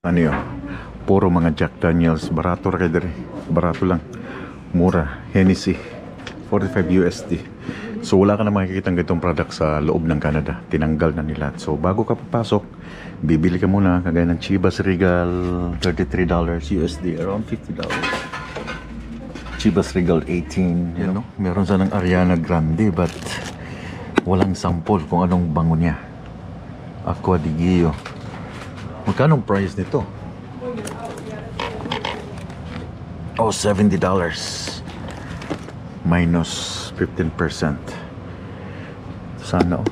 Ano yun? Puro mga Jack Daniels. Barato ra dere. Barato lang. Mura. Hennessy. 45 USD. So wala ka na makikita ng ganitong product sa loob ng Canada. Tinanggal na nila. So bago ka papasok, bibili ka muna. Kagaya ng Chivas Regal. $33 USD. Around $50. Chivas Regal 18. You know? Meron sanang Ariana Grande but walang sample kung anong bango niya. Aqua di Gio. Magkano ang price nito? Oh, $70. Minus 15%. Sana oh.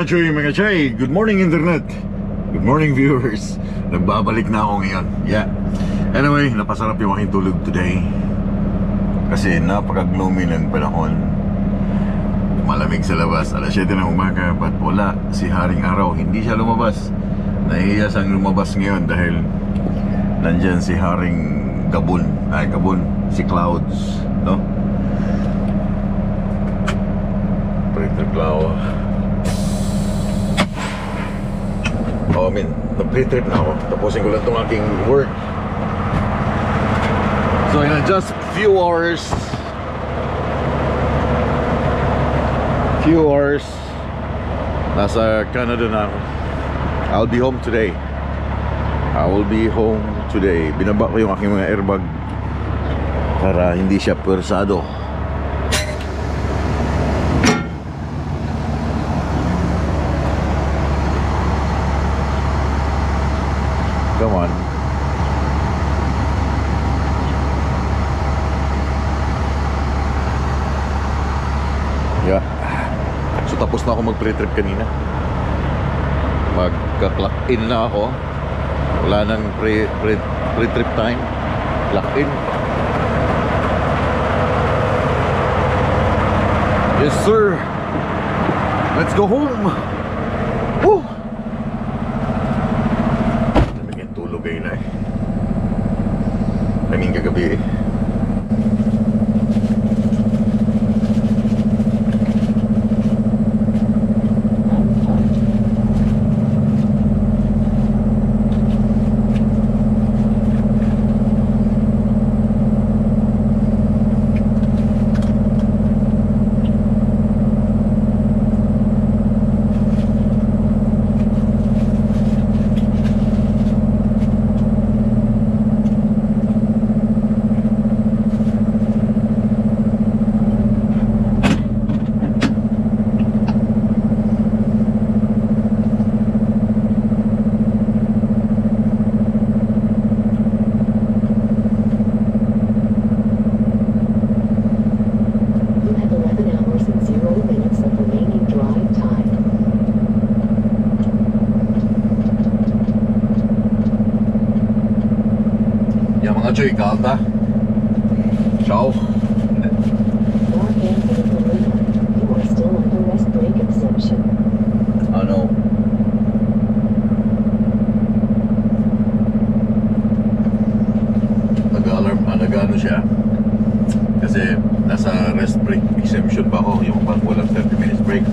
Mga Choy, good morning internet. Good morning viewers. Nagbabalik na ako ngayon. Yeah. Anyway, napasarap yung aking tulog today. Kasi napaka-gloomy ng panahon. Malamig sa labas. Alas 7 ng umaga. But wala si Haring Araw. Hindi siya lumabas. Nahihiya siyang lumabas ngayon dahil nandyan si Haring Gabon. Gabon. Si Clouds. No? Pretty Cloud. Oh, nag-pre-trip na ako. Tapusin ko lang itong aking work. So in just few hours nasa Canada na ako. I'll be home today. I will be home today. Binaba ko yung aking mga airbag para hindi siya pwersado. Come on. Yeah. So tapos na ako mag-pre-trip kanina. Magka-clock in na ako. Wala nang pre-trip time. Clock in. Yes sir. Let's go home. Woo! Kaming kagabi eh. Choy, kalta. Ciao. Ano? Nag-alarm, nag-ano siya. Kasi nasa rest break exemption pa ako. Yung pang walang 30 minutes break.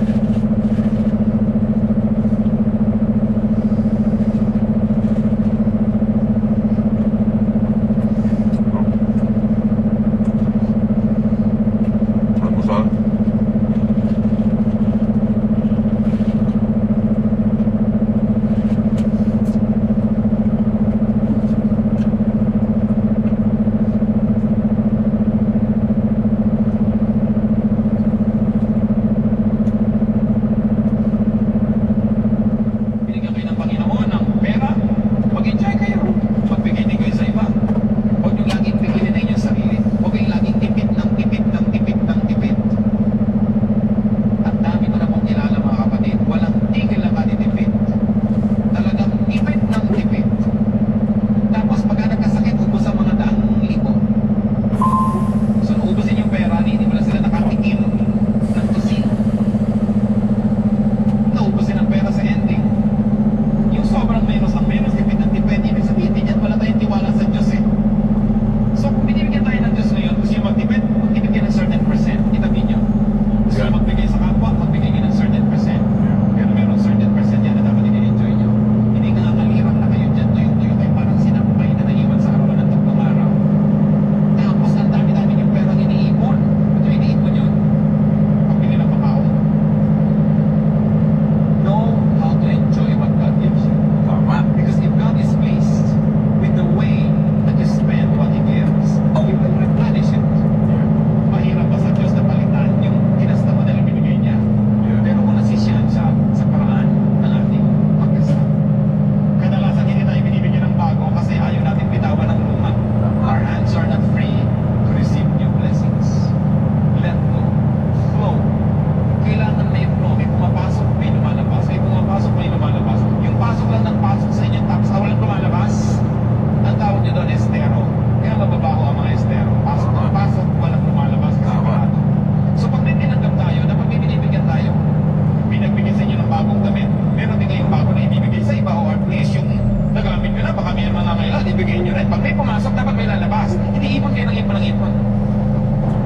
ng ipon.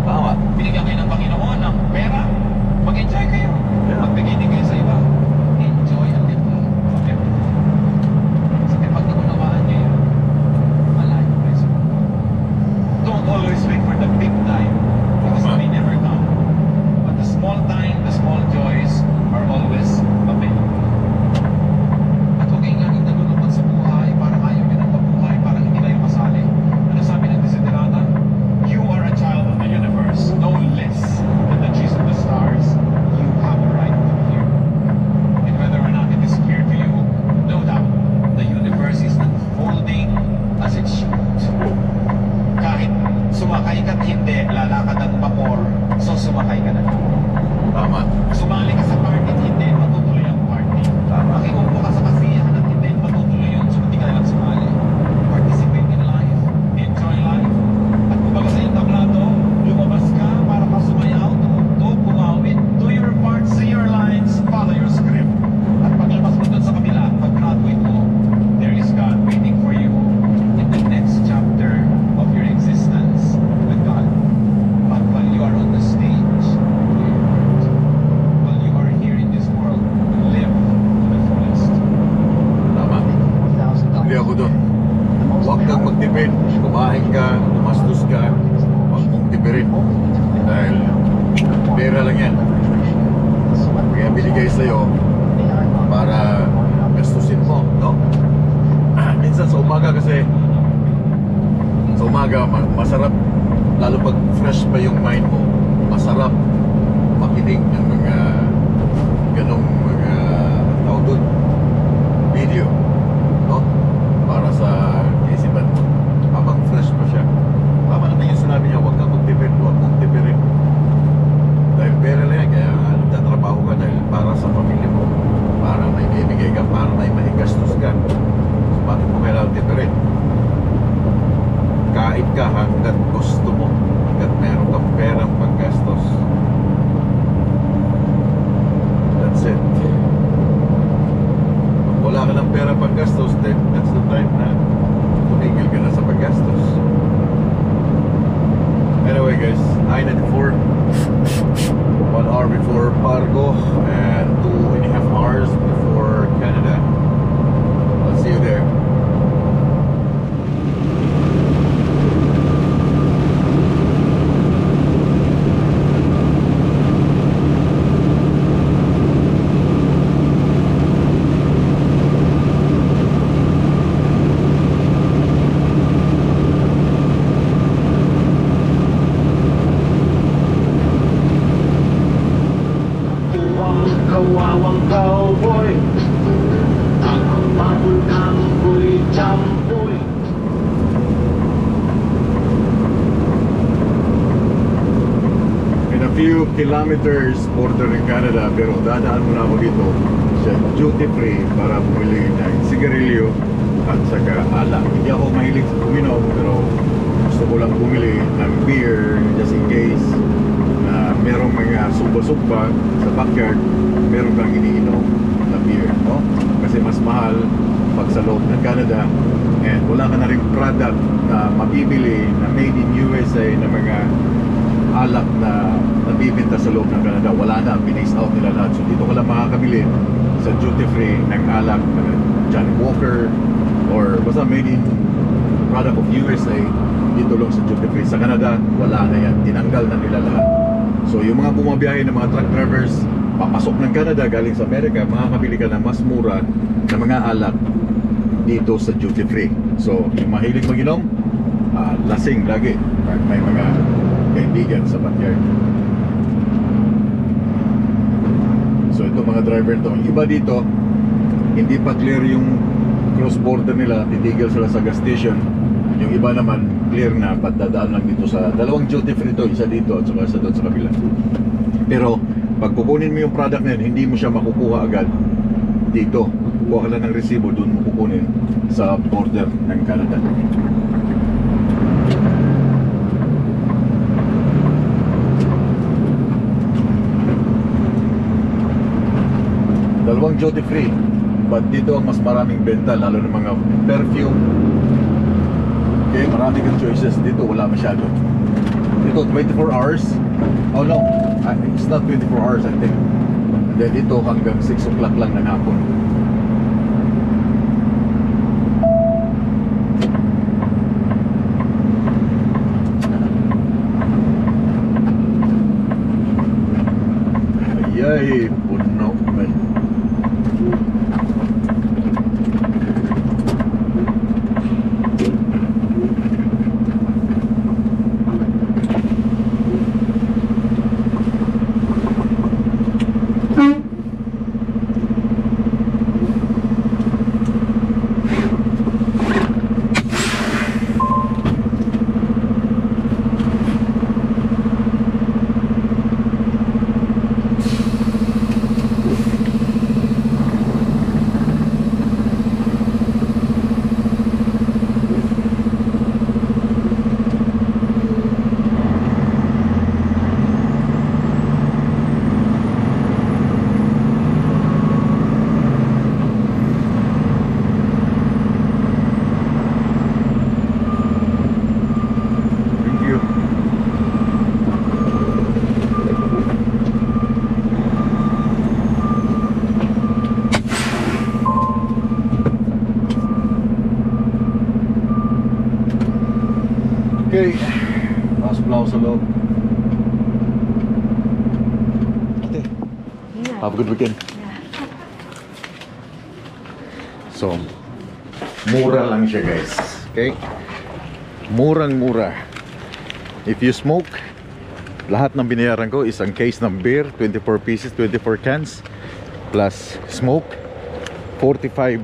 Tama. Binigyan kayo ng Panginoon ng pera. Mag-enjoy kayo. Yeah. Magbigay din kayo sa iba. Enjoy a little of everything. Kasi kapag nakunawaan niyo yun, malayo kayo sa mundo. Don't always wait for the big time because it may never come. But the small time, the small joys are always available. At huwag kayong laging nalulungkot sa buhay, parang ayaw nyo ng mabuhay, parang hindi kayo masali. Ano sabi ng Desiderata? You are a child of the universe, no less than the Jesus of the stars. You have a right to be here. And whether or not it is clear to you, no doubt, the universe is unfolding as it should. Kahit sumakay ka't hindi, lalakad ang vapor, so sumakay ka na lang. Tama. Sumali ka sa party at hindi, matutuloy ang party. Tama. Makikumpo ka sa kasiyahan at hindi, matutuloy yun, so hindi ka na lang sumali. Participate in life, enjoy life. At kumbaga sa iyong tablado, lumabas ka para ka sumayaw, tumutok, pumawit. Do your part, say your lines, follow your script. At paglabas mo dun sa kabila, pag-graduate mo, there is God waiting for you in the next chapter of your existence with God. But while you are on the stage, while you are here in this world, live to the fullest. Tama. Hindi ako doon. Huwag kang magtipid. Kumain ka, gumastos ka, huwag mong tipirin. Dahil pera lang yan. Kaya binigay sa'yo para gastusin mo, no? Minsan sa umaga kasi, sa umaga masarap, lalo pag fresh pa yung mind mo, masarap makinig ng mga ganong mga tawag doon, video, no? Para sa isipan mo habang fresh pa siya. Tama naman yung sinabi niya, huwag kang magtipid, huwag mong tipirin. Dahil pera lang yan, kaya nagtatrabaho ka dahil para sa pamilya mo, para may bibigay ka, para may maigastos ka. So bakit mo kailangan tipirin? Kain ka hanggat gusto mo, hanggat meron kang perang paggastos. That's it. Kung wala ka ng pera paggastos, then that's the time na tumigil ka na sa paggastos. Anyway guys, 9:04, 1 hour before Pargo and 2.5 hours before Canada. I'll see you there. Kawawang cowboy, ang mabulang boy jamboy. In a few kilometers border in Canada, pero dadaan muna ako dito sa duty free para bumili ng sigarilyo at saka alak. Hindi ako mahilig sa uminom, pero gusto ko lang bumili ng beer just in case na merong mga sumba-sumba sa backyard, meron kang iniinom na beer, no? Kasi mas mahal pag sa loob ng Canada, and wala ka na rin product na mabibili na made in USA na mga alak na nabibenta sa loob ng Canada. Wala na, pinace out nila lahat. So dito ka lang makakabili sa duty free ng alak na Johnny Walker or basta made in product of USA. Dito lang sa duty free. Sa Canada, wala na yan, tinanggal na nila lahat. So yung mga bumabiyahe ng mga truck drivers papasok ng Canada galing sa Amerika, makakabili ka ng mas mura na mga alak dito sa duty free. So yung mahilig mag-inom, lasing lagi, may mga kaibigan sa backyard. So ito mga driver to, iba dito hindi pa clear yung cross border nila, titigil sila sa gas station. Yung iba naman clear na, dadaan lang dito sa dalawang duty free to, isa dito at saka isa doon sa kabila. Pero pag kukunin mo yung product na yun, hindi mo siya makukuha agad dito. Kuha ka lang ng resibo, doon mo kukunin sa border ng Canada. Dalawang duty free, but dito ang mas maraming benta, lalo ng mga perfume. Okay, marami kang choices dito, wala masyado. Ito 24 hours. Oh no, it's not 24 hours I think. And then ito hanggang 6 o'clock lang ng hapon. Ayay, puno man. Okay, pasok na ako sa loob. Ate, have a good weekend. So, mura lang siya guys. Okay? Murang-mura. If you smoke, lahat ng binayaran ko is ang case ng beer, 24 pieces, 24 cans, plus smoke, $45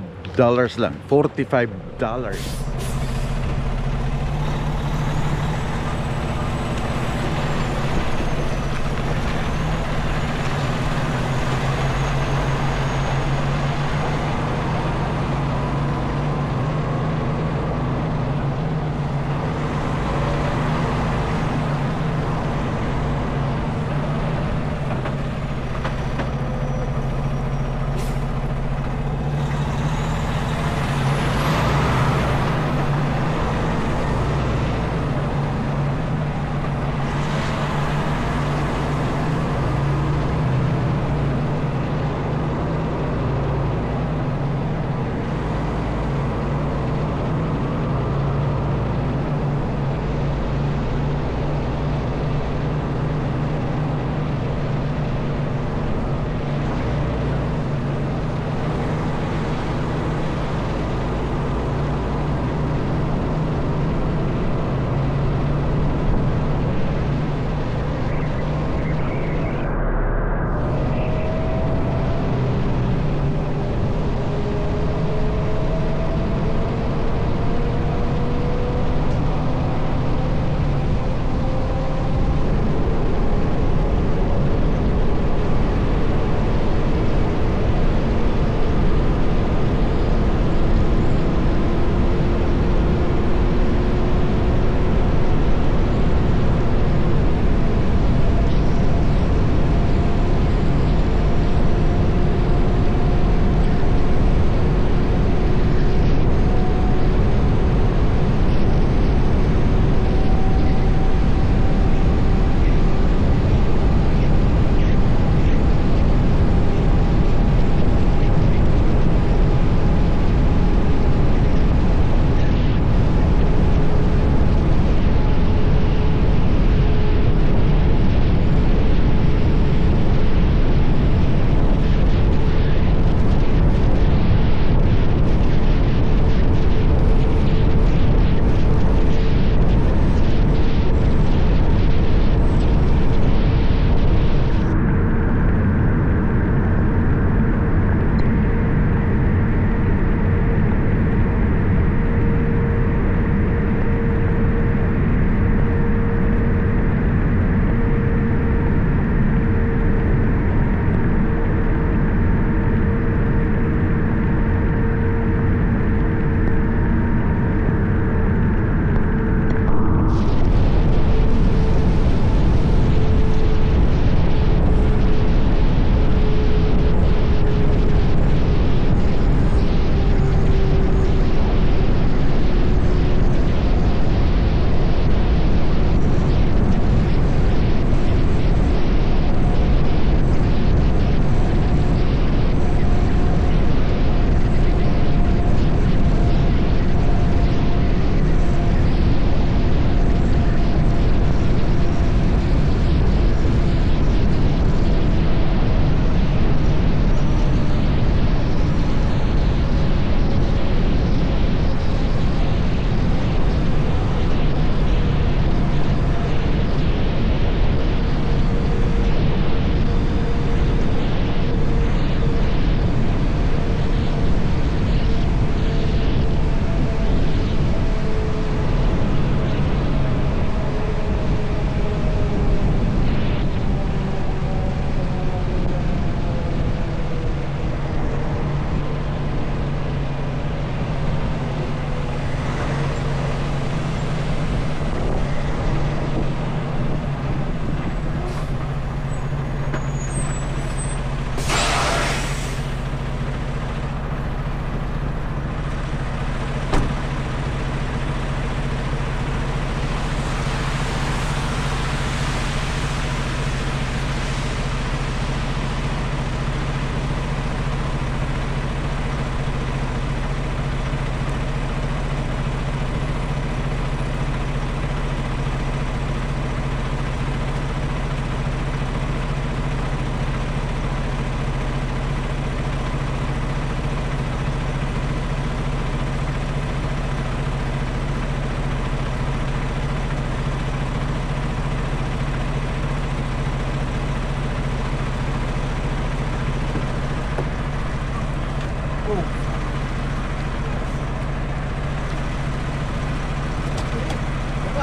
lang. $45.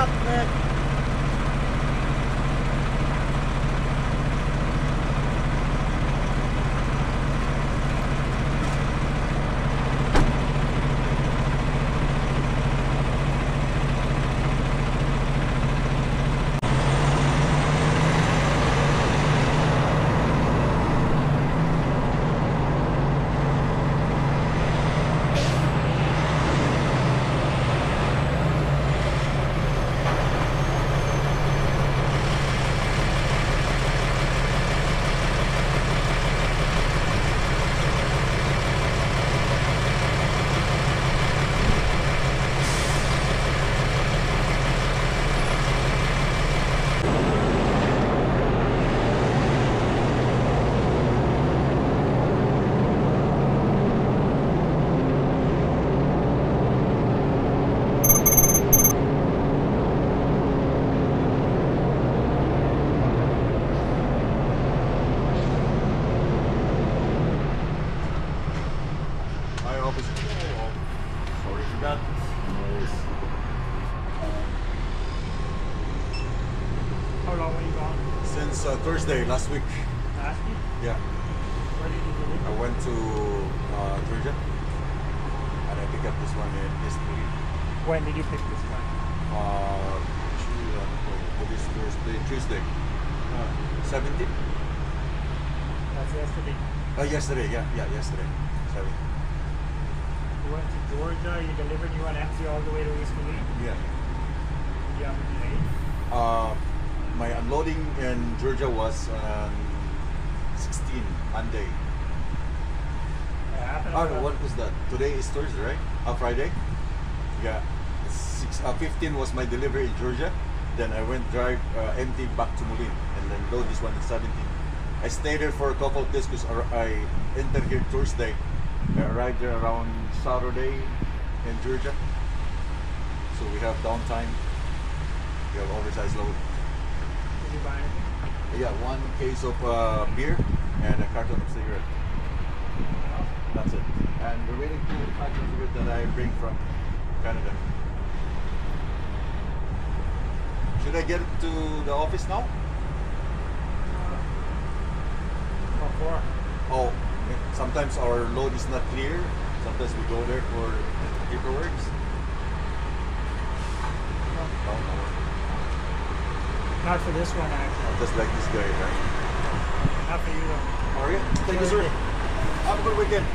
up, man. Hi, officer. Oh, sorry for that. How long were you gone? Since Thursday last week. Last week? Yeah, Where did you go? I went to Georgia and I picked up this one in Eastbury. When did you pick this one? Tuesday. 17? That's yesterday. Yesterday, yeah, yesterday. 17. You went to Georgia, you delivered you an empty all the way to East Moline. Yeah. You have a delay. My unloading in Georgia was 16 Monday. What happened? What was that? Today is Thursday, right? Friday? Yeah. 15 was my delivery in Georgia. Then I went drive empty back to Moline and then load this one at 17. I stayed there for a couple of days because I entered here Thursday. I arrived there around Saturday in Georgia. So we have downtime. We have oversized load. Did you buy anything? Yeah, 1 case of beer and a carton of cigarette. That's it. And we're waiting for the carton of cigarette that I bring from Canada. Should I get it to the office now? What for? Oh, sometimes our load is not clear. Sometimes we go there for paperwork. No. Not for this one, actually. Just like this guy, right? Not for you, though. Alright, thank you, sir. Have a good weekend.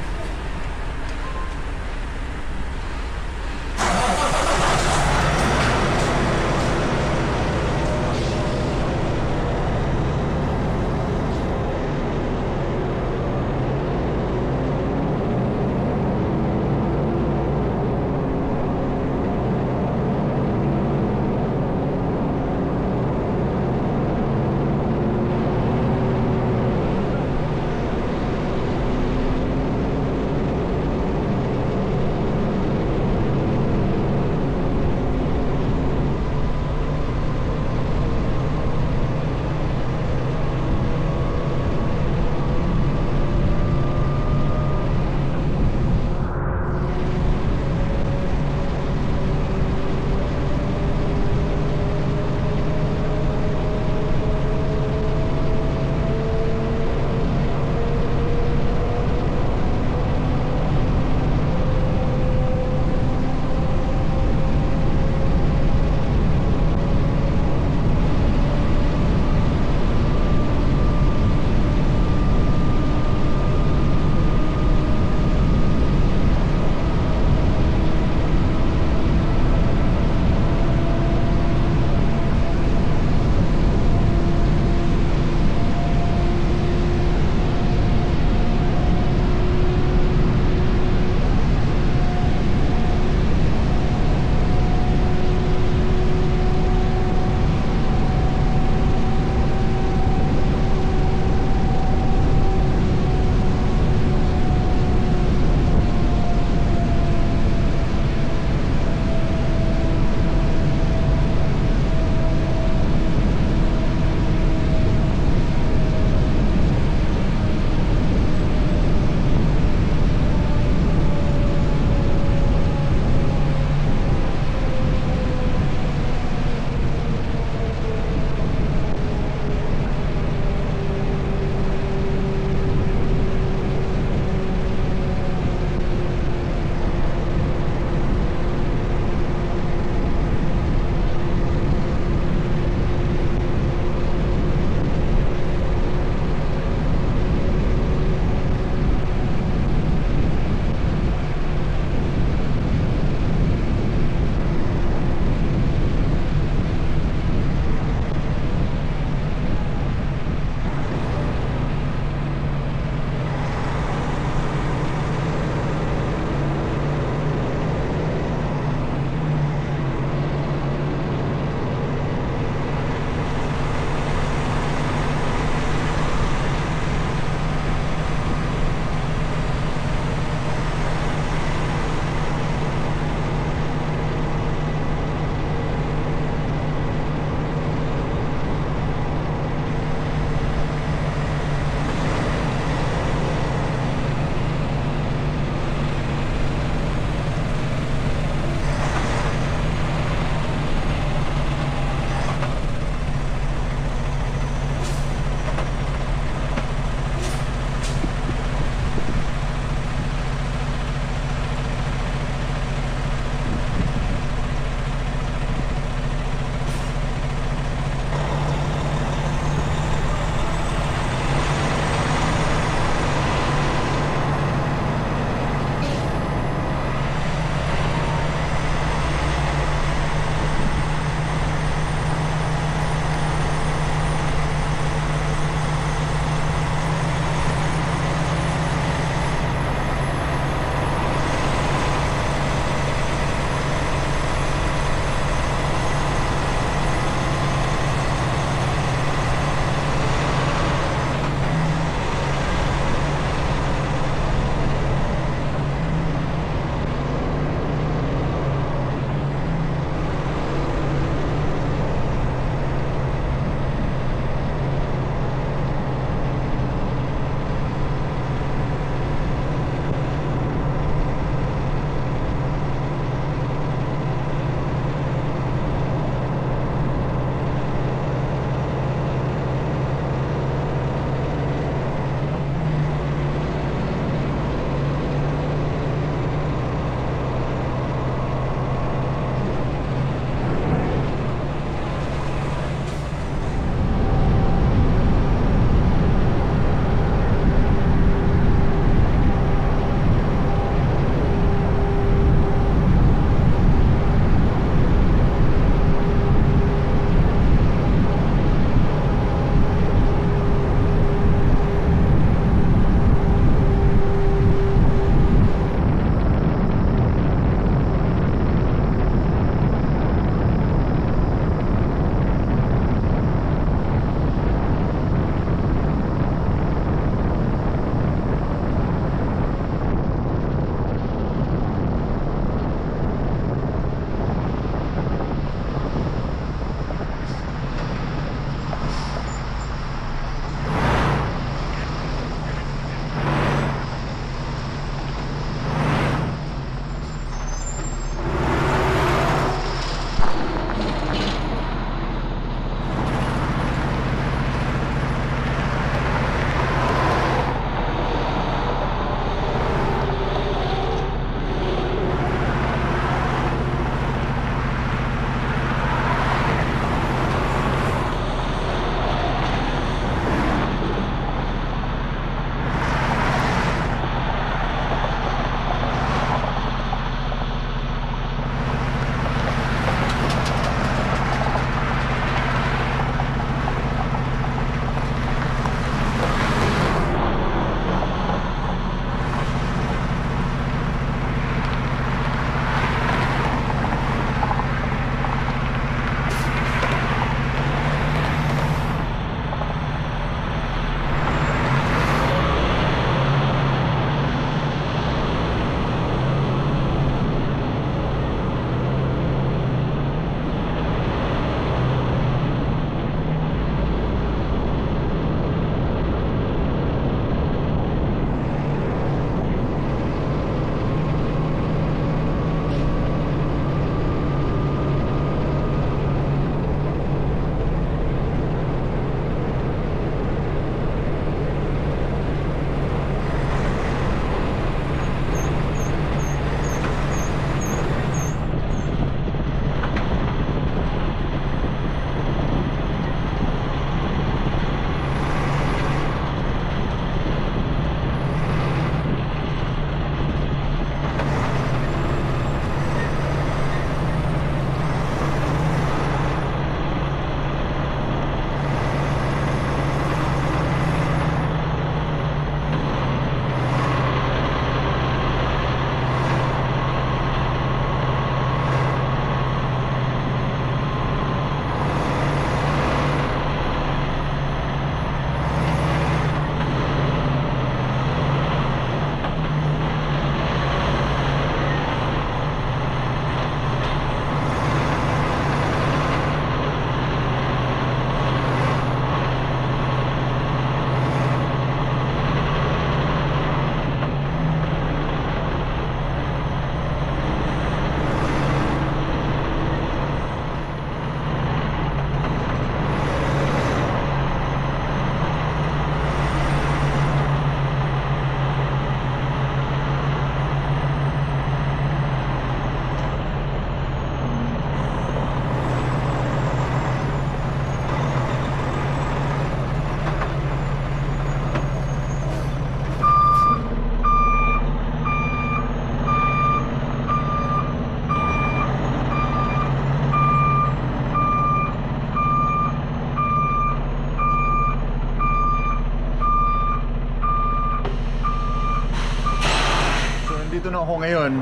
ano ako ngayon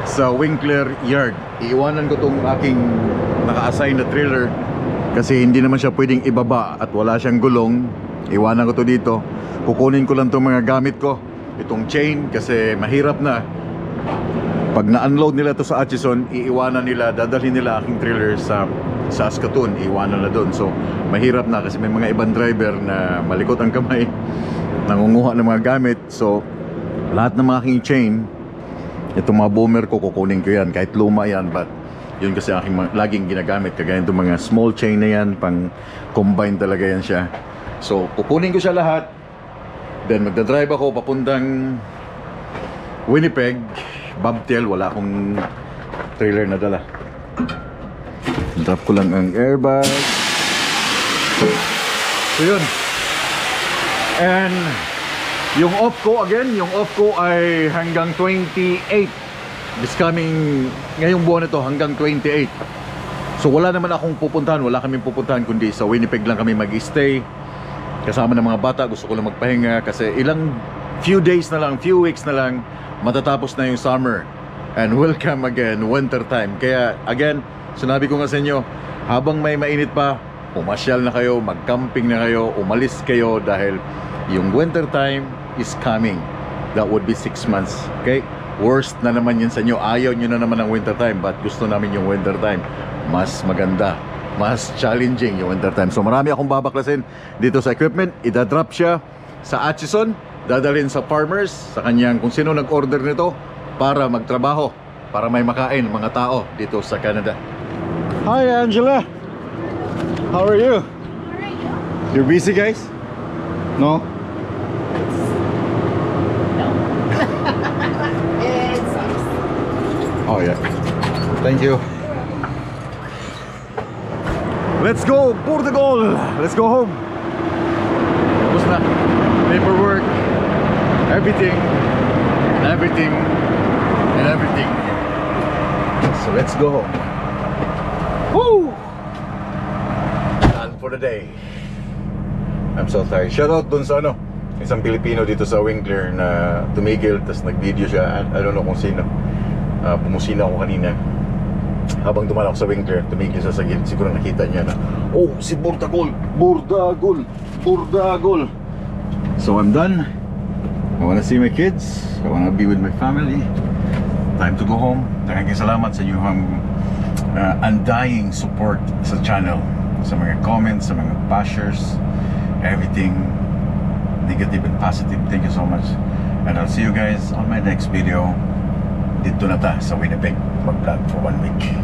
sa Winkler Yard. Iiwanan ko tong aking naka-assign na trailer kasi hindi naman siya pwedeng ibaba at wala siyang gulong. Iwanan ko to dito. Kukunin ko lang tong mga gamit ko, itong chain, kasi mahirap na pag na-unload nila to sa Atchison, iiwanan nila, dadalhin nila aking trailer sa Saskatoon, iiwanan na doon. So mahirap na kasi may mga ibang driver na malikot ang kamay, nangunguha ng mga gamit. So lahat ng mga aking chain, itong mga boomer ko, kukunin ko yan kahit luma yan, but yun kasi aking laging ginagamit, kagaya itong mga small chain na yan, pang combine talaga yan siya. So kukunin ko siya lahat, then magdadrive ako papuntang Winnipeg, Bobtail. Wala akong trailer na dala, drop ko lang ang airbag. So yun, and yung off ko, again, yung off ko ay hanggang 28. This coming, ngayong buwan na to, hanggang 28. So wala naman akong pupuntahan, wala kaming pupuntahan, kundi sa Winnipeg lang kami mag-stay kasama ng mga bata. Gusto ko lang magpahinga kasi few days na lang, few weeks na lang, matatapos na yung summer and welcome again winter time. Kaya again, sinabi ko nga sa inyo, habang may mainit pa, umasyal na kayo, mag-camping na kayo, umalis kayo, dahil yung winter time is coming. That would be 6 months. Okay? Worst na naman yun sa inyo. Ayaw nyo na naman ang winter time, but gusto namin yung winter time. Mas maganda, mas challenging yung winter time. So marami akong babaklasin dito sa equipment. Idadrop siya sa Atchison, dadalhin sa farmers, sa kanyang kung sino nag-order nito, para magtrabaho, para may makain mga tao dito sa Canada. Hi Angela, how are you? You're busy, guys? No? Oh yeah. Thank you. Let's go, Portugal. Let's go home. Tapos na. Paperwork, everything, and everything. So let's go home. Woo! Done for the day. I'm so tired. Shout out dun sa isang Pilipino dito sa Winkler na tumigil, tas nag-video siya. I don't know kung sino. Pumusina ako kanina habang dumaan ako sa Winkler, tumigil siya sa gilid. Siguro nakita niya na, oh, si Burdagol. So I'm done. I wanna see my kids, I wanna be with my family. Time to go home. Maraming salamat sa inyong undying support sa channel, sa mga comments, sa mga bashers, everything negative and positive. Thank you so much, and I'll see you guys on my next video. Dito na ta sa Winnipeg, mag-vlog for 1 week.